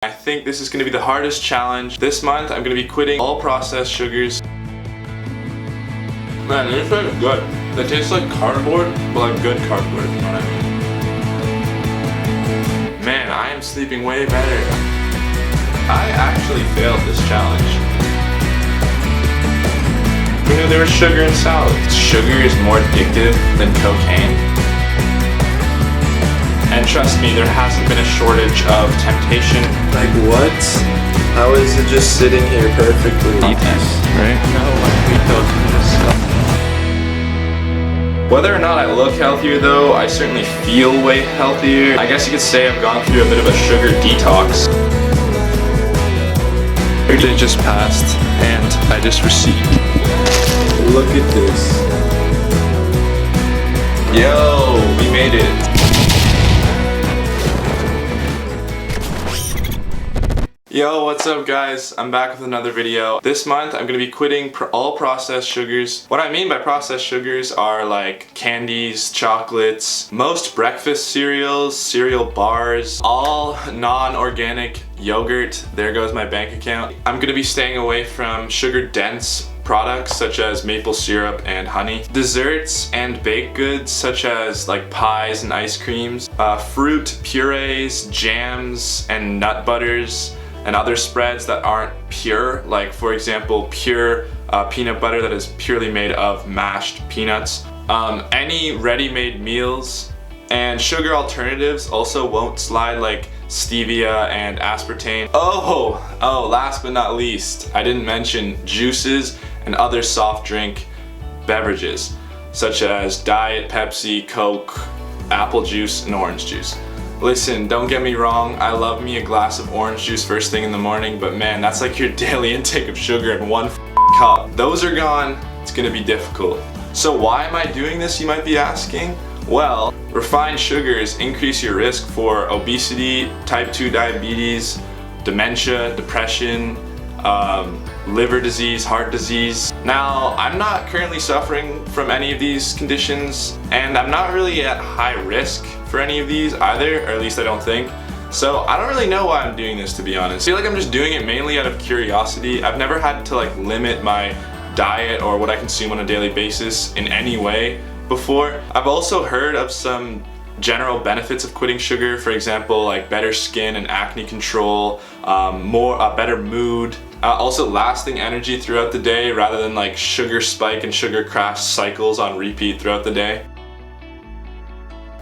I think this is going to be the hardest challenge. This month I'm going to be quitting all processed sugars. Man, these are good. They taste like cardboard, but like good cardboard, if you know what I mean. Man, I am sleeping way better. I actually failed this challenge. Who knew there was sugar in salad? Sugar is more addictive than cocaine. And trust me, there hasn't been a shortage of temptation. Like what? How is it just sitting here perfectly? Eat this, right? No, we don't do this stuff. Whether or not I look healthier though, I certainly feel way healthier. I guess you could say I've gone through a bit of a sugar detox. Your day just passed, and I just received. Look at this. Yo, we made it. Yo, what's up guys? I'm back with another video. This month I'm going to be quitting all processed sugars. What I mean by processed sugars are like candies, chocolates, most breakfast cereals, cereal bars, all non-organic yogurt. There goes my bank account. I'm going to be staying away from sugar-dense products such as maple syrup and honey, desserts and baked goods such as like pies and ice creams, fruit purees, jams and nut butters, and other spreads that aren't pure, like for example pure peanut butter that is purely made of mashed peanuts. Any ready-made meals and sugar alternatives also won't slide, like stevia and aspartame. Oh, last but not least, I didn't mention juices and other soft drink beverages such as Diet Pepsi, Coke, apple juice, and orange juice. Listen, don't get me wrong, I love me a glass of orange juice first thing in the morning, but man, that's like your daily intake of sugar in one cup. Those are gone, it's gonna be difficult. So why am I doing this, you might be asking? Well, refined sugars increase your risk for obesity, type 2 diabetes, dementia, depression, liver disease, heart disease. Now, I'm not currently suffering from any of these conditions, and I'm not really at high risk for any of these either, or at least I don't think. So I don't really know why I'm doing this, to be honest. I feel like I'm just doing it mainly out of curiosity. I've never had to like limit my diet or what I consume on a daily basis in any way before. I've also heard of some general benefits of quitting sugar, for example, like better skin and acne control, better mood, also lasting energy throughout the day rather than like sugar spike and sugar crash cycles on repeat throughout the day.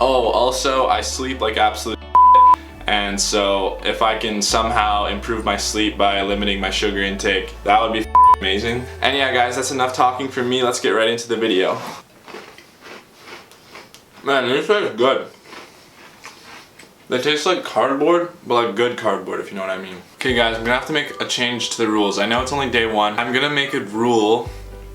Oh, also I sleep like absolute shit, and so if I can somehow improve my sleep by limiting my sugar intake, that would be amazing. And yeah guys, that's enough talking from me. Let's get right into the video. Man, this is good. They taste like cardboard, but like good cardboard, if you know what I mean. Okay guys, I'm gonna have to make a change to the rules. I know it's only day one. I'm gonna make a rule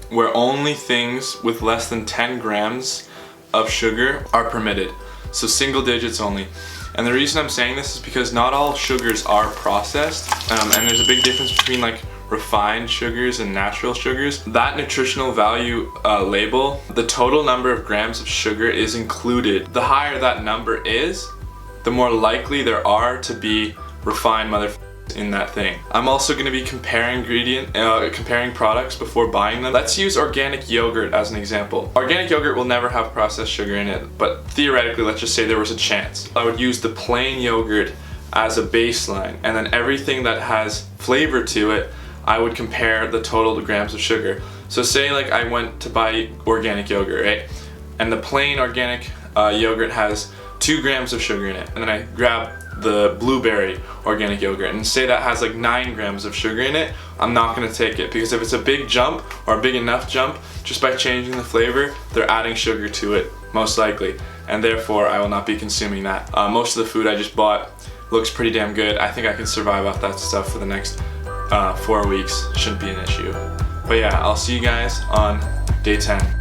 where only things with less than 10 grams of sugar are permitted. So single digits only. And the reason I'm saying this is because not all sugars are processed, and there's a big difference between like refined sugars and natural sugars. That nutritional value label, the total number of grams of sugar is included. The higher that number is, the more likely there are to be refined motherfuckers in that thing. I'm also going to be comparing products before buying them. Let's use organic yogurt as an example. Organic yogurt will never have processed sugar in it, but theoretically, let's just say there was a chance. I would use the plain yogurt as a baseline, and then everything that has flavor to it, I would compare the total grams of sugar. So say like I went to buy organic yogurt, right? And the plain organic yogurt has 2 grams of sugar in it, and then I grab the blueberry organic yogurt and say that has like 9 grams of sugar in it, I'm not going to take it, because if it's a big jump or a big enough jump, just by changing the flavor, they're adding sugar to it, most likely, and therefore I will not be consuming that. Most of the food I just bought looks pretty damn good. I think I can survive off that stuff for the next 4 weeks. Shouldn't be an issue. But yeah, I'll see you guys on day 10.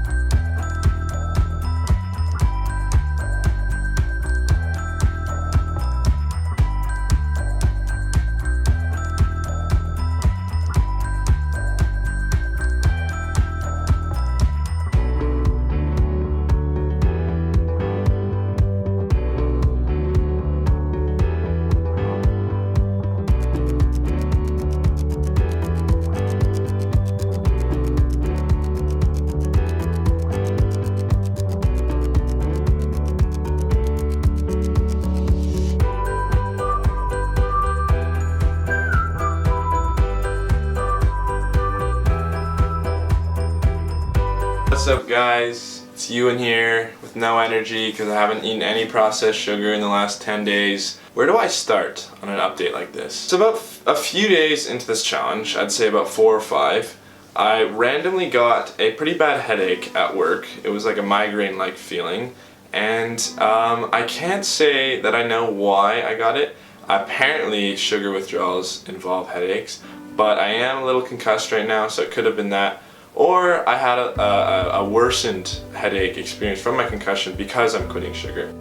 what's up guys? It's Ewan here with no energy because I haven't eaten any processed sugar in the last 10 days. Where do I start on an update like this? So about a few days into this challenge, I'd say about 4 or 5, I randomly got a pretty bad headache at work. It was like a migraine-like feeling, and I can't say that I know why I got it. Apparently sugar withdrawals involve headaches, but I am a little concussed right now, so it could have been that. Or I had a worsened headache experience from my concussion because I'm quitting sugar.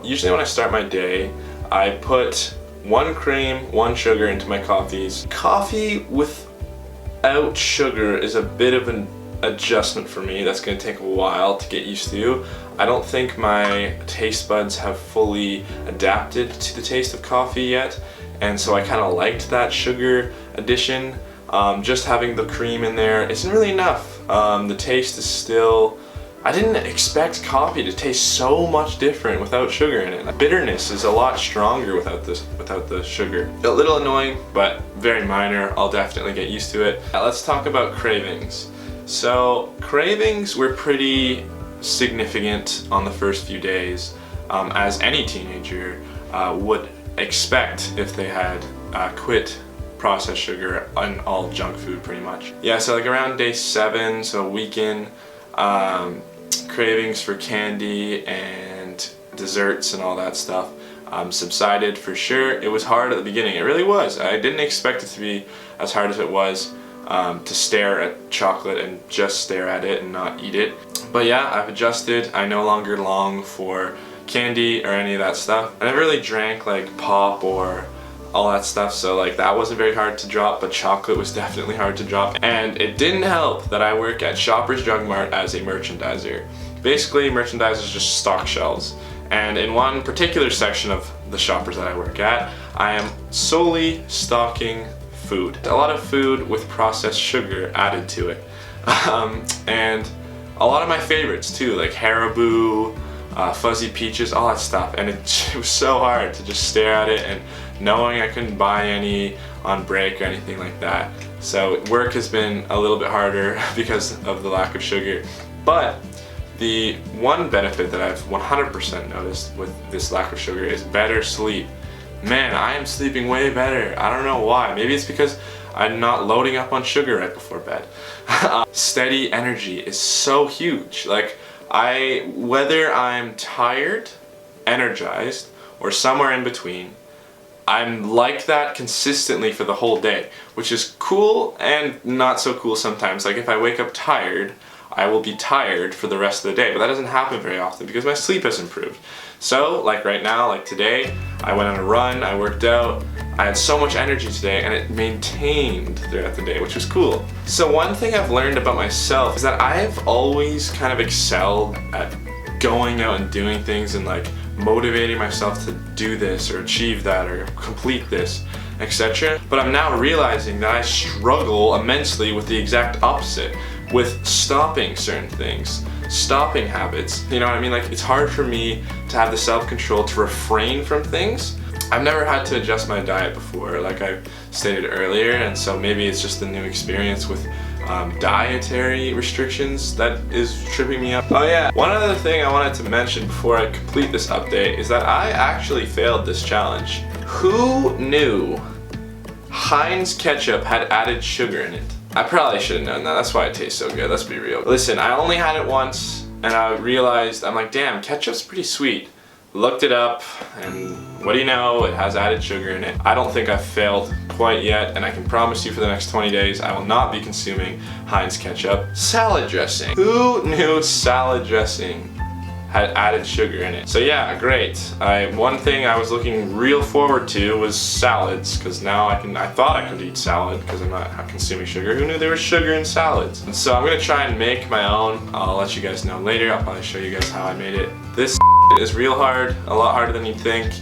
Usually when I start my day, I put 1 cream, 1 sugar into my coffees. Coffee without sugar is a bit of an adjustment for me. That's going to take a while to get used to. I don't think my taste buds have fully adapted to the taste of coffee yet, and so I kind of liked that sugar addition. Just having the cream in there isn't really enough. The taste is still... I didn't expect coffee to taste so much different without sugar in it. The bitterness is a lot stronger without the sugar. A little annoying, but very minor. I'll definitely get used to it. Now, let's talk about cravings. So cravings were pretty significant on the first few days, as any teenager would expect if they had quit processed sugar and all junk food pretty much. Yeah, so like around day 7, so a week in, cravings for candy and desserts and all that stuff subsided for sure. It was hard at the beginning, it really was. I didn't expect it to be as hard as it was, to stare at chocolate and just stare at it and not eat it. But yeah, I've adjusted. I no longer long for candy or any of that stuff. I never really drank like pop or all that stuff, so like that wasn't very hard to drop, but chocolate was definitely hard to drop. And it didn't help that I work at Shoppers Drug Mart as a merchandiser. Basically, merchandisers just stock shelves, and in one particular section of the Shoppers that I work at, I am solely stocking food. A lot of food with processed sugar added to it. And a lot of my favorites too, like Haribo, Fuzzy Peaches, all that stuff. And it was so hard to just stare at it and knowing I couldn't buy any on break or anything like that. So work has been a little bit harder because of the lack of sugar. But the one benefit that I've 100% noticed with this lack of sugar is better sleep. Man, I am sleeping way better. I don't know why. Maybe it's because I'm not loading up on sugar right before bed. Steady energy is so huge. Like, whether I'm tired, energized, or somewhere in between, I'm like that consistently for the whole day, which is cool and not so cool sometimes. Like if I wake up tired, I will be tired for the rest of the day, but that doesn't happen very often because my sleep has improved. So like right now, like today, I went on a run, I worked out, I had so much energy today and it maintained throughout the day, which was cool. So one thing I've learned about myself is that I've always kind of excelled at going out and doing things and like motivating myself to do this or achieve that or complete this, etc. But I'm now realizing that I struggle immensely with the exact opposite, with stopping certain things, stopping habits. You know what I mean? Like, it's hard for me to have the self-control to refrain from things. I've never had to adjust my diet before, like I stated earlier, and so maybe it's just a new experience with dietary restrictions that is tripping me up. Oh yeah, one other thing I wanted to mention before I complete this update is that I actually failed this challenge. Who knew Heinz ketchup had added sugar in it? I probably should have known that. That's why it tastes so good, let's be real. Listen, I only had it once and I realized, I'm like, damn, ketchup's pretty sweet. Looked it up, and what do you know, it has added sugar in it. I don't think I've failed quite yet, and I can promise you for the next 20 days I will not be consuming Heinz ketchup. Salad dressing. Who knew salad dressing had added sugar in it? So yeah, great. One thing I was looking real forward to was salads, because now I thought I could eat salad because I'm not consuming sugar. Who knew there was sugar in salads? And so I'm gonna try and make my own. I'll let you guys know later. I'll probably show you guys how I made it. This is real hard, a lot harder than you'd think.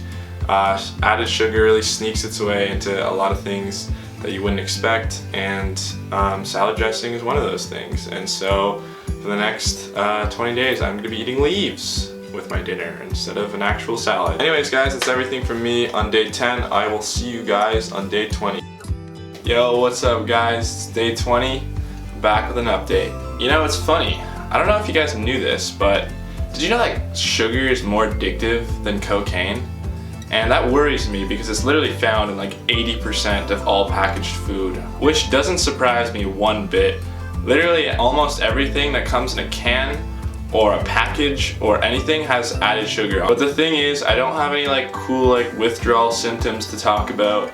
Added sugar really sneaks its way into a lot of things that you wouldn't expect, and salad dressing is one of those things. And so for the next 20 days I'm going to be eating leaves with my dinner instead of an actual salad. Anyways guys, that's everything from me on day 10. I will see you guys on day 20. Yo, what's up guys? It's day 20, back with an update. You know, it's funny. I don't know if you guys knew this, but did you know that sugar is more addictive than cocaine? And that worries me because it's literally found in like 80% of all packaged food, which doesn't surprise me one bit. Literally almost everything that comes in a can or a package or anything has added sugar. But the thing is, I don't have any like cool like withdrawal symptoms to talk about,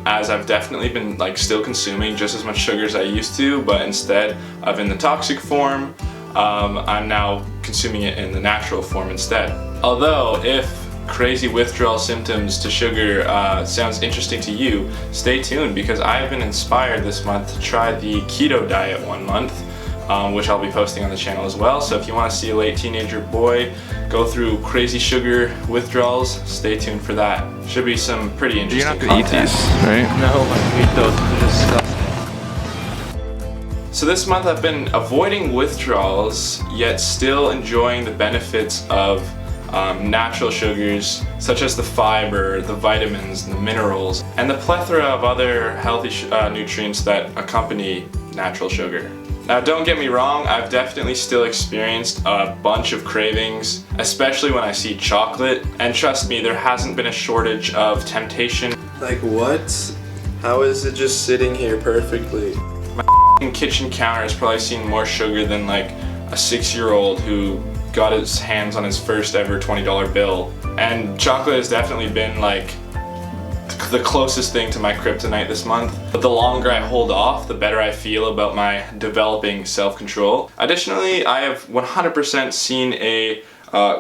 as I've definitely been like still consuming just as much sugar as I used to, but instead of in the toxic form, I'm now consuming it in the natural form instead. Although if crazy withdrawal symptoms to sugar sounds interesting to you, stay tuned because I've been inspired this month to try the keto diet 1 month, which I'll be posting on the channel as well. So if you want to see a late teenager boy go through crazy sugar withdrawals, stay tuned for that. Should be some pretty interesting content. You're not gonna eat these, right? No, I eat those. They're disgusting. So this month I've been avoiding withdrawals, yet still enjoying the benefits of natural sugars, such as the fiber, the vitamins, the minerals, and the plethora of other healthy nutrients that accompany natural sugar. Now don't get me wrong, I've definitely still experienced a bunch of cravings, especially when I see chocolate, and trust me, there hasn't been a shortage of temptation. Like what? How is it just sitting here perfectly? My kitchen counter has probably seen more sugar than like a 6-year-old who got his hands on his first ever $20 bill. And chocolate has definitely been like the closest thing to my kryptonite this month. But the longer I hold off, the better I feel about my developing self-control. Additionally, I have 100% seen a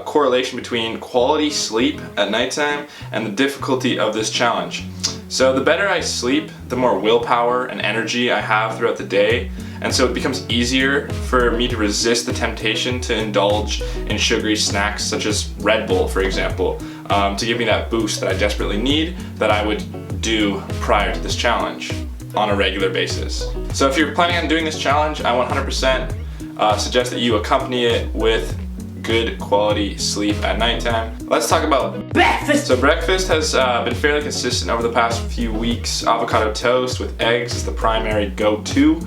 correlation between quality sleep at nighttime and the difficulty of this challenge. So the better I sleep, the more willpower and energy I have throughout the day, and so it becomes easier for me to resist the temptation to indulge in sugary snacks such as Red Bull, for example, to give me that boost that I desperately need that I would do prior to this challenge on a regular basis. So if you're planning on doing this challenge, I 100% suggest that you accompany it with good quality sleep at nighttime. Let's talk about breakfast. So breakfast has been fairly consistent over the past few weeks. Avocado toast with eggs is the primary go-to.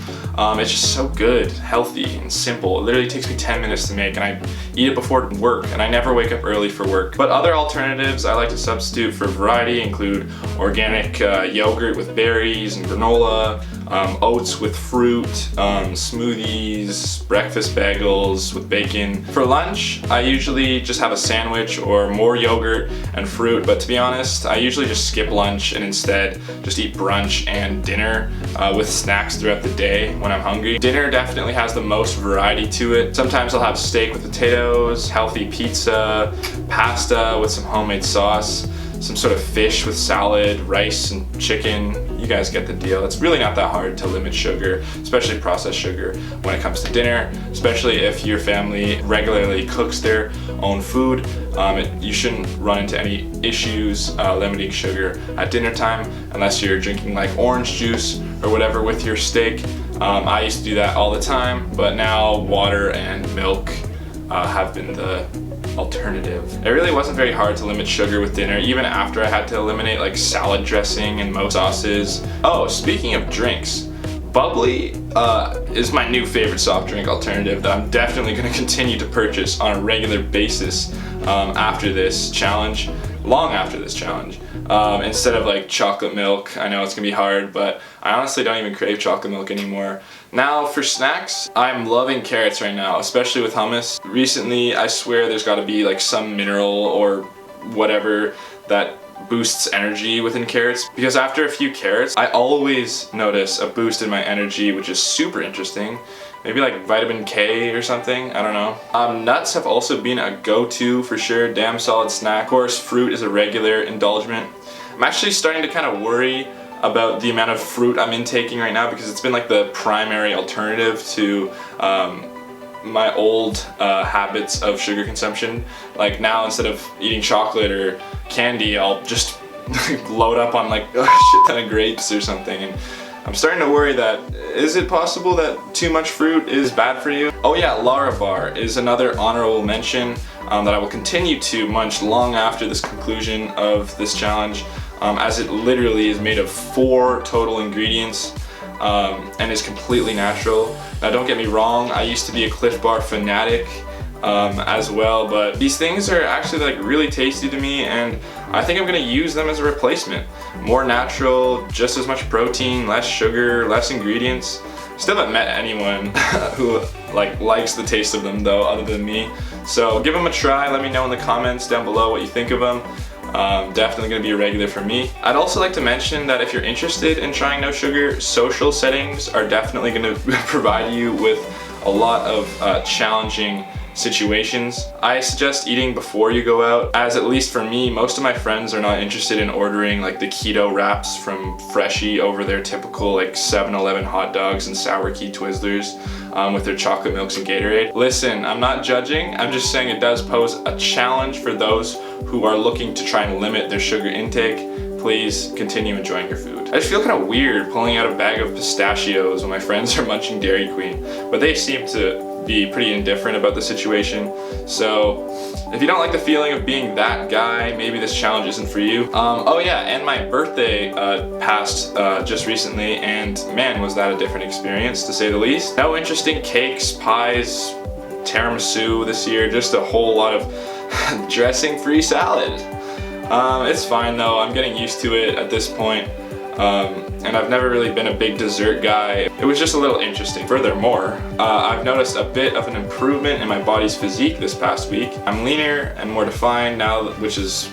It's just so good, healthy, and simple. It literally takes me 10 minutes to make, and I eat it before work, and I never wake up early for work. But other alternatives I like to substitute for variety include organic yogurt with berries and granola, oats with fruit, smoothies, breakfast bagels with bacon. For lunch, I usually just have a sandwich or more yogurt and fruit, but to be honest, I usually just skip lunch and instead just eat brunch and dinner with snacks throughout the day when I'm hungry. Dinner definitely has the most variety to it. Sometimes I'll have steak with potatoes, healthy pizza, pasta with some homemade sauce, some sort of fish with salad, rice and chicken. You guys get the deal. It's really not that hard to limit sugar, especially processed sugar, when it comes to dinner, especially if your family regularly cooks their own food. You shouldn't run into any issues limiting sugar at dinner time unless you're drinking like orange juice or whatever with your steak. I used to do that all the time, but now water and milk have been the alternative. It really wasn't very hard to limit sugar with dinner, even after I had to eliminate like salad dressing and most sauces. Oh, speaking of drinks, bubbly is my new favorite soft drink alternative that I'm definitely going to continue to purchase on a regular basis after this challenge, long after this challenge. Instead of like chocolate milk. I know it's gonna be hard, but I honestly don't even crave chocolate milk anymore. Now for snacks, I'm loving carrots right now, especially with hummus. Recently, I swear there's gotta be like some mineral or whatever that boosts energy within carrots, because after a few carrots, I always notice a boost in my energy, which is super interesting. Maybe like vitamin K or something, I don't know. Nuts have also been a go-to for sure, damn solid snack. Of course, fruit is a regular indulgence. I'm actually starting to kind of worry about the amount of fruit I'm intaking right now because it's been like the primary alternative to my old habits of sugar consumption. Like now, instead of eating chocolate or candy, I'll just load up on like a shit ton of grapes or something. And I'm starting to worry that, is it possible that too much fruit is bad for you? Oh yeah, Larabar is another honorable mention that I will continue to munch long after this conclusion of this challenge, as it literally is made of 4 total ingredients. and is completely natural. Now don't get me wrong, I used to be a Cliff Bar fanatic as well, but these things are actually like really tasty to me, and I think I'm gonna use them as a replacement. More natural, just as much protein, less sugar, less ingredients. Still haven't met anyone who likes the taste of them though, other than me. So give them a try. Let me know in the comments down below what you think of them. Definitely gonna be a regular for me. I'd also like to mention that if you're interested in trying no sugar, social settings are definitely gonna provide you with a lot of challenging situations. I suggest eating before you go out, as at least for me, most of my friends are not interested in ordering like the keto wraps from Freshie over their typical like 7-Eleven hot dogs and sour key Twizzlers with their chocolate milks and Gatorade. Listen, I'm not judging, I'm just saying it does pose a challenge for those who are looking to try and limit their sugar intake. Please continue enjoying your food. I just feel kind of weird pulling out a bag of pistachios when my friends are munching Dairy Queen, but they seem to be pretty indifferent about the situation. So if you don't like the feeling of being that guy, maybe this challenge isn't for you. Oh yeah, and my birthday passed just recently, and man, was that a different experience to say the least. No interesting cakes, pies, tiramisu this year, just a whole lot of dressing-free salad. It's fine though, I'm getting used to it at this point. And I've never really been a big dessert guy. It was just a little interesting. Furthermore, I've noticed a bit of an improvement in my body's physique this past week. I'm leaner and more defined now, which has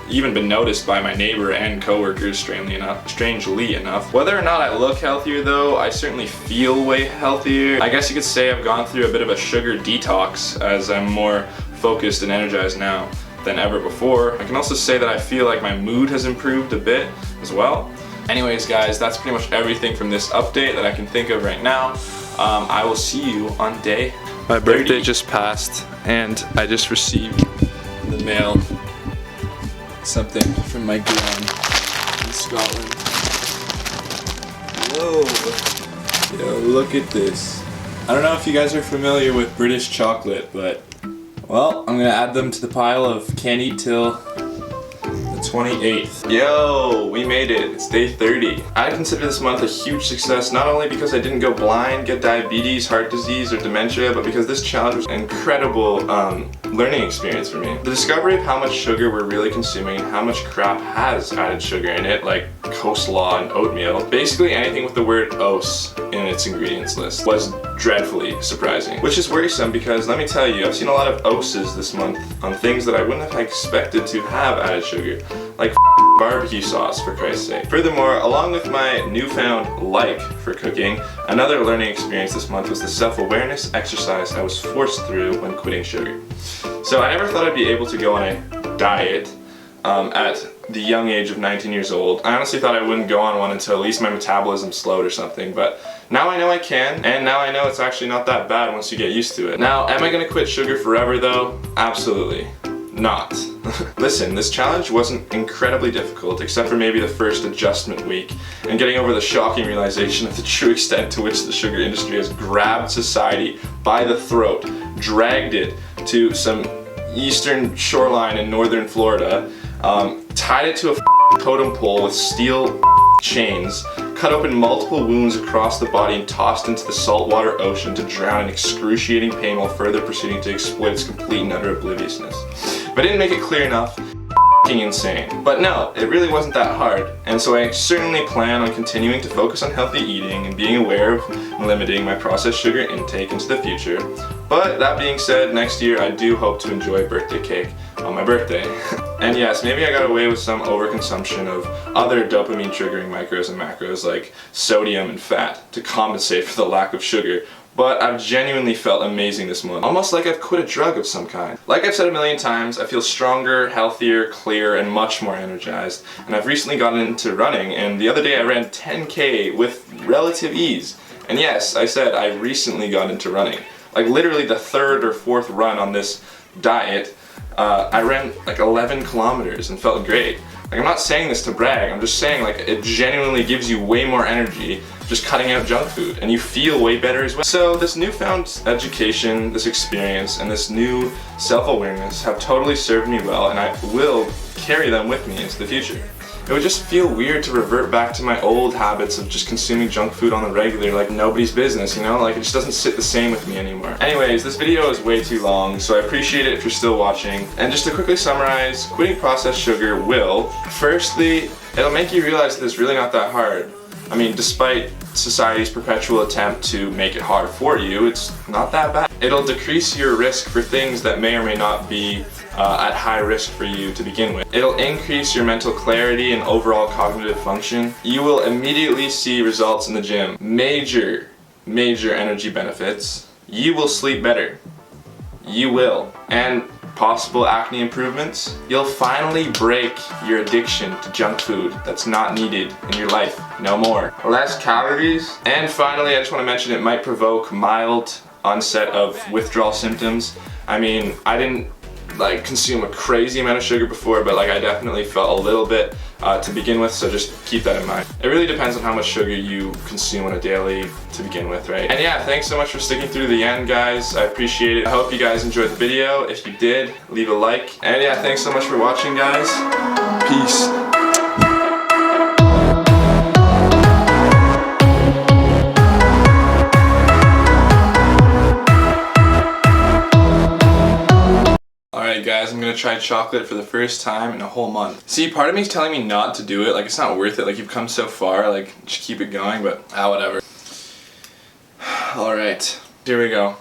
even been noticed by my neighbor and coworkers, strangely enough. Whether or not I look healthier though, I certainly feel way healthier. I guess you could say I've gone through a bit of a sugar detox, as I'm more focused and energized now than ever before. I can also say that I feel like my mood has improved a bit as well. Anyways guys, that's pretty much everything from this update that I can think of right now. I will see you on day My 30. birthday just passed, and I just received In the mail something from my gran in Scotland. Whoa! Yo, look at this. I don't know if you guys are familiar with British chocolate, but well, I'm gonna add them to the pile of can't eat till 28th. Yo, we made it. It's day 30. I consider this month a huge success, not only because I didn't go blind, get diabetes, heart disease, or dementia, but because this challenge was an incredible learning experience for me. The discovery of how much sugar we're really consuming and how much crap has added sugar in it, like coleslaw and oatmeal, basically anything with the word "ose" in its ingredients list, was dreadfully surprising. Which is worrisome because, let me tell you, I've seen a lot of oses this month on things that I wouldn't have expected to have added sugar. Like barbecue sauce, for Christ's sake. Furthermore, along with my newfound like for cooking, another learning experience this month was the self-awareness exercise I was forced through when quitting sugar. So I never thought I'd be able to go on a diet at the young age of 19 years old. I honestly thought I wouldn't go on one until at least my metabolism slowed or something, but now I know I can, and now I know it's actually not that bad once you get used to it. Now, am I gonna quit sugar forever though? Absolutely not. Listen, this challenge wasn't incredibly difficult, except for maybe the first adjustment week, and getting over the shocking realization of the true extent to which the sugar industry has grabbed society by the throat, dragged it to some eastern shoreline in northern Florida, tied it to a totem pole with steel chains, cut open multiple wounds across the body, and tossed into the saltwater ocean to drown in excruciating pain while further proceeding to exploit its complete and utter obliviousness. If I didn't make it clear enough, insane. But no, it really wasn't that hard, and so I certainly plan on continuing to focus on healthy eating and being aware of limiting my processed sugar intake into the future. But that being said, next year I do hope to enjoy birthday cake on my birthday. And yes, maybe I got away with some overconsumption of other dopamine triggering micros and macros like sodium and fat to compensate for the lack of sugar. But I've genuinely felt amazing this month. Almost like I've quit a drug of some kind. Like I've said a million times, I feel stronger, healthier, clearer, and much more energized. And I've recently gotten into running, and the other day I ran 10K with relative ease. And yes, I said I recently got into running. Like literally the third or fourth run on this diet, I ran like 11 kilometers and felt great. Like I'm not saying this to brag, I'm just saying like it genuinely gives you way more energy just cutting out junk food, and you feel way better as well. So this newfound education, this experience, and this new self-awareness have totally served me well, and I will carry them with me into the future. it would just feel weird to revert back to my old habits of just consuming junk food on the regular like nobody's business, you know? Like, it just doesn't sit the same with me anymore. Anyways, this video is way too long, so I appreciate it if you're still watching. And just to quickly summarize, quitting processed sugar will, firstly, it'll make you realize that it's really not that hard. I mean, despite society's perpetual attempt to make it hard for you, it's not that bad. It'll decrease your risk for things that may or may not be at high risk for you to begin with. It'll increase your mental clarity and overall cognitive function. You will immediately see results in the gym. Major energy benefits. You will sleep better. You will. And possible acne improvements. You'll finally break your addiction to junk food that's not needed in your life. No more. Less calories. And finally, I just want to mention it might provoke mild onset of withdrawal symptoms. I mean, I didn't like consume a crazy amount of sugar before, but like I definitely felt a little bit to begin with, so just keep that in mind. It really depends on how much sugar you consume on a daily to begin with, right? And yeah, thanks so much for sticking through the end, guys. I appreciate it. I hope you guys enjoyed the video. If you did, leave a like. And yeah, thanks so much for watching, guys. Peace. Alright guys, I'm gonna try chocolate for the first time in a whole month. See, part of me is telling me not to do it, like it's not worth it, like you've come so far, like just keep it going, but whatever. Alright, here we go.